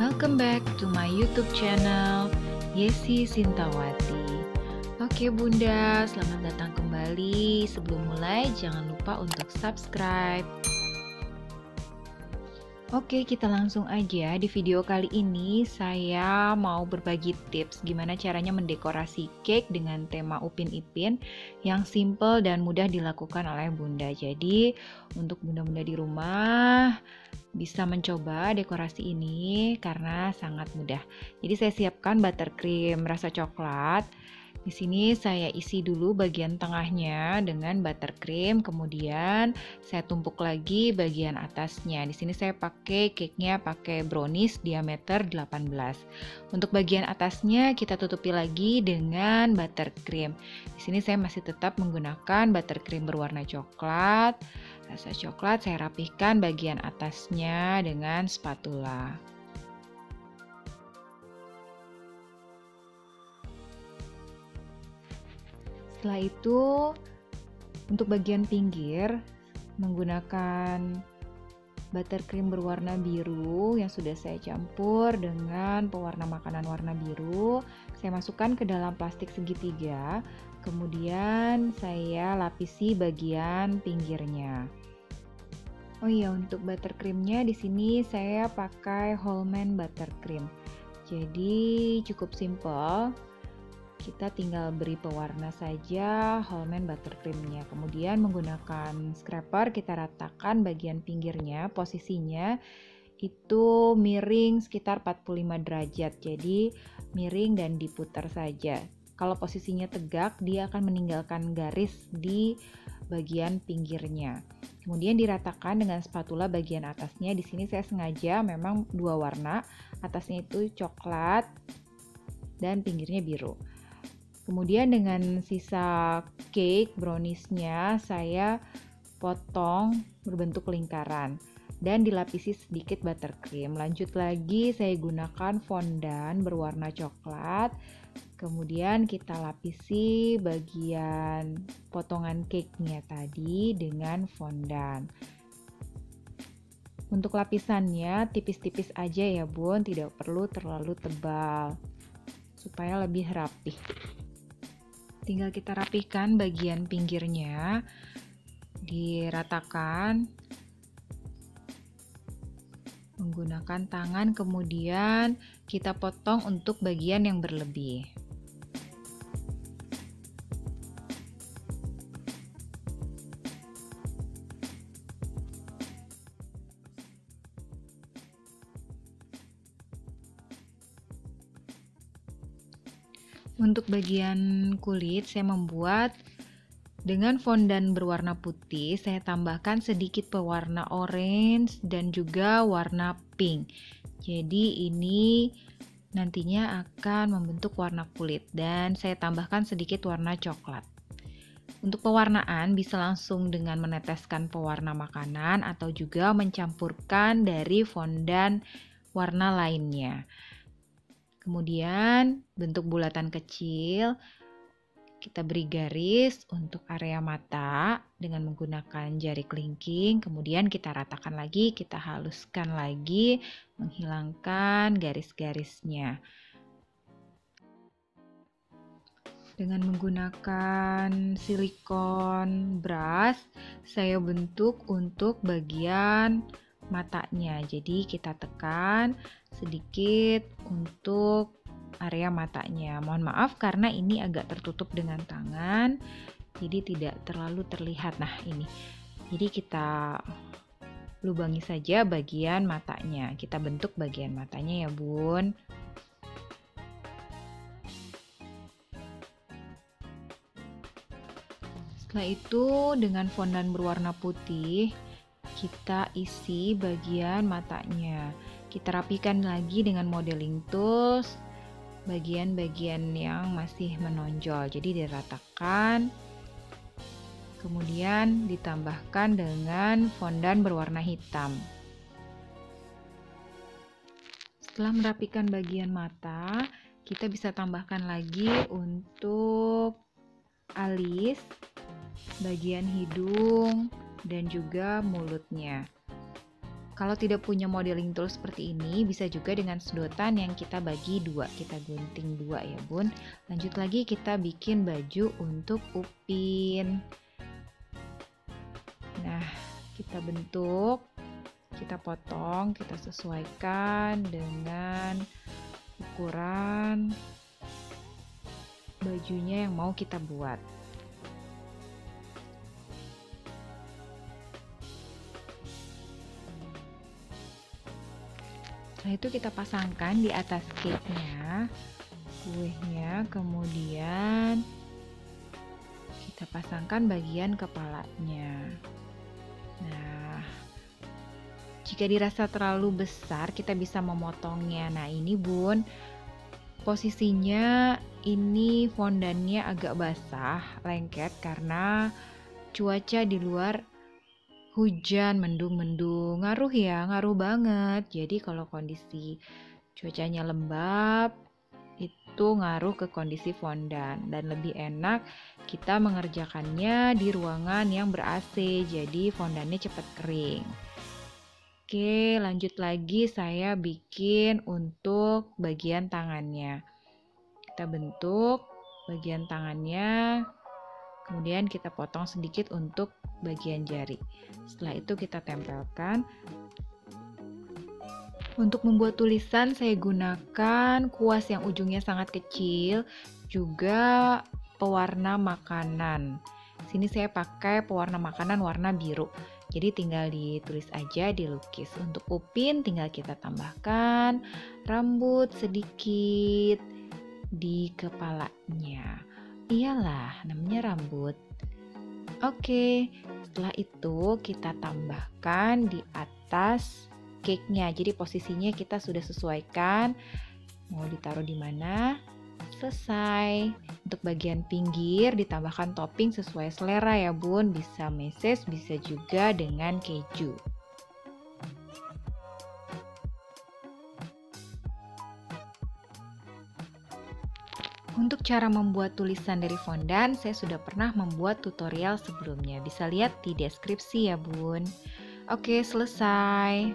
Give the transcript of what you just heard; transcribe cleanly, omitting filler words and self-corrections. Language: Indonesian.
Welcome back to my YouTube channel, Yesi Sintawati. Oke Bunda, selamat datang kembali. Sebelum mulai, jangan lupa untuk subscribe. Oke, kita langsung aja. Di video kali ini saya mau berbagi tips gimana caranya mendekorasi cake dengan tema Upin Ipin yang simple dan mudah dilakukan oleh Bunda. Jadi, untuk bunda-bunda di rumah bisa mencoba dekorasi ini karena sangat mudah. Jadi saya siapkan buttercream rasa coklat. Di sini saya isi dulu bagian tengahnya dengan buttercream, kemudian saya tumpuk lagi bagian atasnya. Di sini saya pakai cake-nya pakai brownies diameter 18. Untuk bagian atasnya kita tutupi lagi dengan buttercream. Di sini saya masih tetap menggunakan buttercream berwarna coklat. Rasa coklat saya rapihkan bagian atasnya dengan spatula. Setelah itu, untuk bagian pinggir menggunakan buttercream berwarna biru yang sudah saya campur dengan pewarna makanan warna biru. Saya masukkan ke dalam plastik segitiga, kemudian saya lapisi bagian pinggirnya. Oh iya, untuk buttercreamnya di sini saya pakai Holman buttercream. Jadi cukup simple. Kita tinggal beri pewarna saja Holman buttercreamnya. Kemudian menggunakan scraper kita ratakan bagian pinggirnya, posisinya itu miring sekitar 45 derajat. Jadi miring dan diputar saja. Kalau posisinya tegak, dia akan meninggalkan garis di bagian pinggirnya. Kemudian diratakan dengan spatula bagian atasnya. Di sini saya sengaja memang dua warna, atasnya itu coklat dan pinggirnya biru. Kemudian dengan sisa cake browniesnya saya potong berbentuk lingkaran dan dilapisi sedikit buttercream. Lanjut lagi saya gunakan fondan berwarna coklat. Kemudian kita lapisi bagian potongan cake-nya tadi dengan fondan. Untuk lapisannya tipis-tipis aja ya Bun, tidak perlu terlalu tebal supaya lebih rapih. Tinggal kita rapihkan bagian pinggirnya, diratakan menggunakan tangan, kemudian kita potong untuk bagian yang berlebih. Untuk bagian kulit saya membuat dengan fondan berwarna putih, saya tambahkan sedikit pewarna orange dan juga warna pink. Jadi ini nantinya akan membentuk warna kulit dan saya tambahkan sedikit warna coklat. Untuk pewarnaan bisa langsung dengan meneteskan pewarna makanan atau juga mencampurkan dari fondan warna lainnya. Kemudian bentuk bulatan kecil, kita beri garis untuk area mata dengan menggunakan jari kelingking. Kemudian kita ratakan lagi, kita haluskan lagi, menghilangkan garis-garisnya. Dengan menggunakan silikon brush, saya bentuk untuk bagian matanya. Jadi kita tekan sedikit untuk area matanya. Mohon maaf karena ini agak tertutup dengan tangan, jadi tidak terlalu terlihat. Nah ini, jadi kita lubangi saja bagian matanya. Kita bentuk bagian matanya ya Bun. Setelah itu dengan fondan berwarna putih kita isi bagian matanya. Kita rapikan lagi dengan modeling tools bagian-bagian yang masih menonjol. Jadi diratakan, kemudian ditambahkan dengan fondan berwarna hitam. Setelah merapikan bagian mata, kita bisa tambahkan lagi untuk alis, bagian hidung, dan juga mulutnya. Kalau tidak punya modeling tool seperti ini, bisa juga dengan sedotan yang kita bagi dua, kita gunting dua ya bun. Lanjut lagi kita bikin baju untuk Upin. Nah, kita bentuk, kita potong, kita sesuaikan dengan ukuran bajunya yang mau kita buat. Setelah itu kita pasangkan di atas cake-nya, kuenya, kemudian kita pasangkan bagian kepalanya. Nah, jika dirasa terlalu besar, kita bisa memotongnya. Nah, ini bun, posisinya ini fondannya agak basah, lengket karena cuaca di luar hujan, mendung-mendung, ngaruh banget. Jadi kalau kondisi cuacanya lembab, itu ngaruh ke kondisi fondan. Dan lebih enak kita mengerjakannya di ruangan yang ber-AC, jadi fondannya cepat kering. Oke, lanjut lagi saya bikin untuk bagian tangannya. Kita bentuk bagian tangannya, kemudian kita potong sedikit untuk bagian jari. Setelah itu kita tempelkan. Untuk membuat tulisan saya gunakan kuas yang ujungnya sangat kecil, juga pewarna makanan. Sini saya pakai pewarna makanan warna biru. Jadi tinggal ditulis aja, dilukis. Untuk Upin tinggal kita tambahkan rambut sedikit di kepalanya. Iyalah, namanya rambut. Oke, setelah itu kita tambahkan di atas cake-nya. Jadi posisinya kita sudah sesuaikan mau ditaruh di mana. Selesai. Untuk bagian pinggir ditambahkan topping sesuai selera ya bun. Bisa meses, bisa juga dengan keju. Untuk cara membuat tulisan dari fondan, saya sudah pernah membuat tutorial sebelumnya. Bisa lihat di deskripsi ya bun. Oke, selesai.